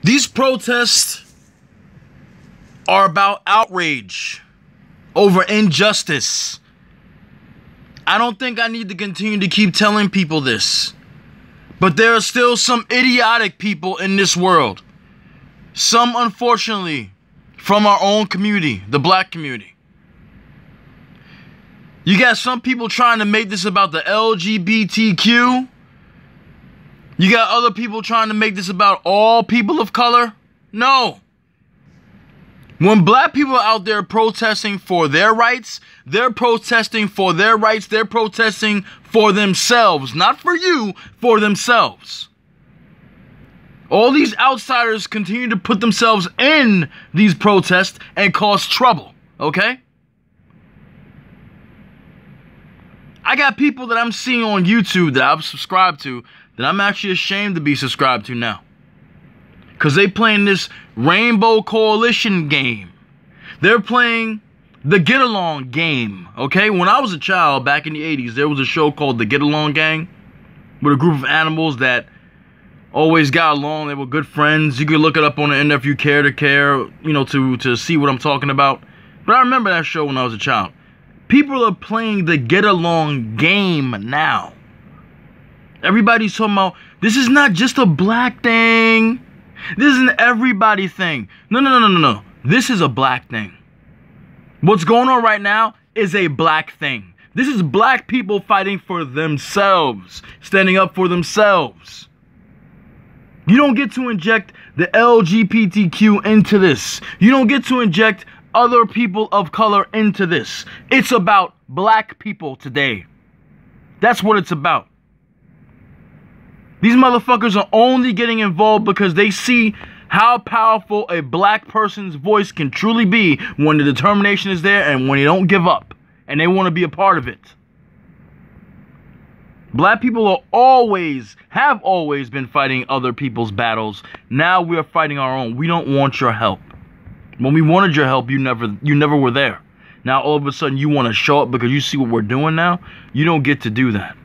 These protests are about outrage over injustice. I don't think I need to continue to keep telling people this, but there are still some idiotic people in this world. Some, unfortunately, from our own community, the black community. You got some people trying to make this about the LGBTQ. You got other people trying to make this about all people of color. No. When black people are out there protesting for their rights, they're protesting for their rights. They're protesting for themselves. Not for you, for themselves. All these outsiders continue to put themselves in these protests and cause trouble, okay? I got people that I'm seeing on YouTube that I've subscribed to that I'm actually ashamed to be subscribed to now. Because they playing this Rainbow Coalition game. They're playing the Get Along game, okay? When I was a child back in the 80s, there was a show called the Get Along Gang with a group of animals that always got along. They were good friends. You could look it up on the internet if you care, you know, to see what I'm talking about. But I remember that show when I was a child. People are playing the Get Along game now. Everybody's talking about, this is not just a black thing. This is an everybody thing. No. This is a black thing. What's going on right now is a black thing. This is black people fighting for themselves, standing up for themselves. You don't get to inject the LGBTQ into this. You don't get to inject other people of color into this. It's about black people today. That's what it's about. These motherfuckers are only getting involved because they see how powerful a black person's voice can truly be when the determination is there and when they don't give up and they want to be a part of it. Black people have always been fighting other people's battles. Now we are fighting our own. We don't want your help. When we wanted your help, you never were there. Now all of a sudden you want to show up because you see what we're doing now. You don't get to do that.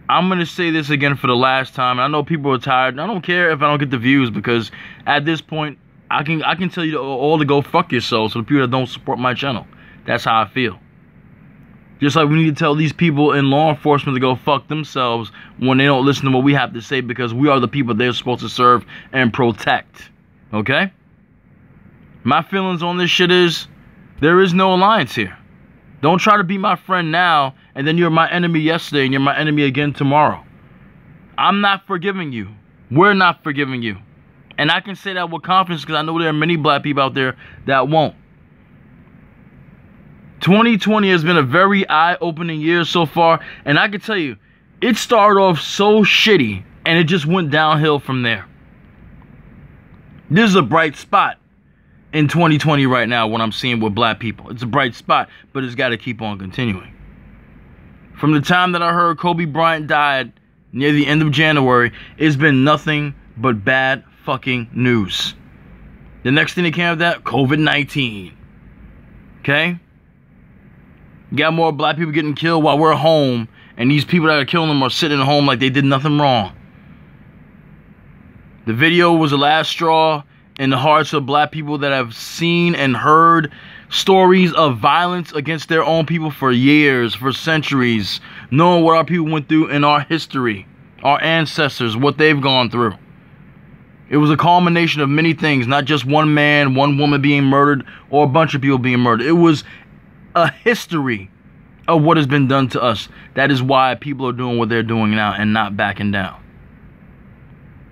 I'm going to say this again for the last time. I know people are tired. I don't care if I don't get the views because at this point, I can tell you all to go fuck yourselves for the people that don't support my channel. That's how I feel. Just like we need to tell these people in law enforcement to go fuck themselves when they don't listen to what we have to say because we are the people they're supposed to serve and protect. Okay? My feelings on this shit is there is no alliance here. Don't try to be my friend now and then you're my enemy yesterday and you're my enemy again tomorrow. I'm not forgiving you. We're not forgiving you. And I can say that with confidence because I know there are many black people out there that won't. 2020 has been a very eye-opening year so far, and I can tell you, it started off so shitty, and it just went downhill from there. This is a bright spot in 2020 right now, what I'm seeing with black people. It's a bright spot, but it's got to keep on continuing. From the time that I heard Kobe Bryant died near the end of January, it's been nothing but bad fucking news. The next thing that came out of that, COVID-19. Okay? You got more black people getting killed while we're home, and these people that are killing them are sitting at home like they did nothing wrong. The video was the last straw in the hearts of black people that have seen and heard stories of violence against their own people for years, for centuries, knowing what our people went through in our history, our ancestors, what they've gone through. It was a culmination of many things, not just one man, one woman being murdered, or a bunch of people being murdered. It was a history of what has been done to us. That is why people are doing what they're doing now and not backing down.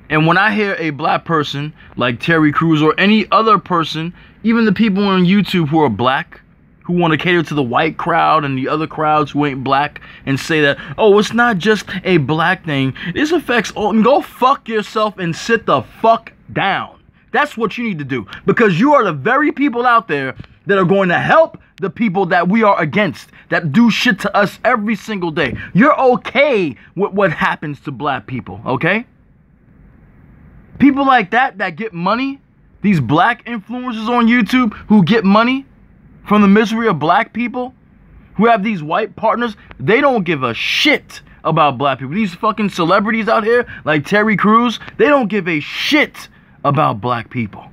And when I hear a black person like Terry Crews or any other person, even the people on YouTube who are black, who want to cater to the white crowd and the other crowds who ain't black and say that, oh, it's not just a black thing. This affects all. Go fuck yourself and sit the fuck down. That's what you need to do. Because you are the very people out there that are going to help the people that we are against, that do shit to us every single day. You're okay with what happens to black people, okay? People like that get money, these black influencers on YouTube who get money from the misery of black people, who have these white partners, they don't give a shit about black people. These fucking celebrities out here, like Terry Crews, they don't give a shit about black people.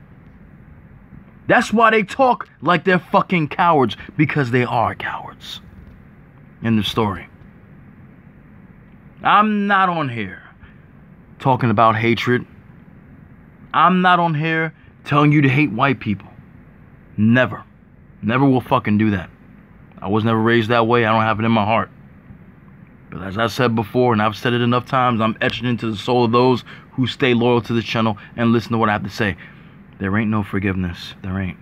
That's why they talk like they're fucking cowards, because they are cowards. End of story. I'm not on here talking about hatred. I'm not on here telling you to hate white people. Never. Never will fucking do that. I was never raised that way. I don't have it in my heart. But as I said before, and I've said it enough times, I'm etched into the soul of those who stay loyal to the channel and listen to what I have to say. There ain't no forgiveness. There ain't.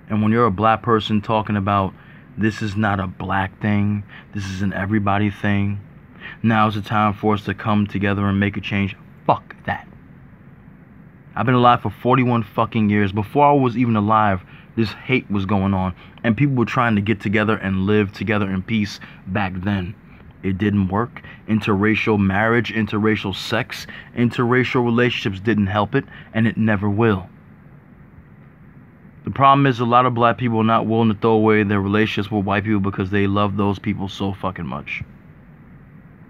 And when you're a black person talking about this is not a black thing, this is an everybody thing, now's the time for us to come together and make a change. Fuck that. I've been alive for 41 fucking years. Before I was even alive, this hate was going on. And people were trying to get together and live together in peace back then. It didn't work. Interracial marriage, interracial sex, interracial relationships didn't help it, and it never will. The problem is a lot of black people are not willing to throw away their relationships with white people because they love those people so fucking much.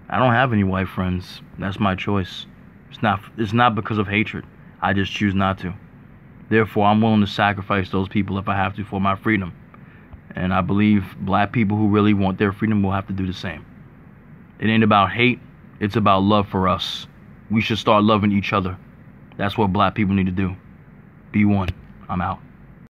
I don't have any white friends. That's my choice. It's not because of hatred. I just choose not to. Therefore, I'm willing to sacrifice those people if I have to for my freedom. And I believe black people who really want their freedom will have to do the same. It ain't about hate. It's about love for us. We should start loving each other. That's what black people need to do. Be one. I'm out.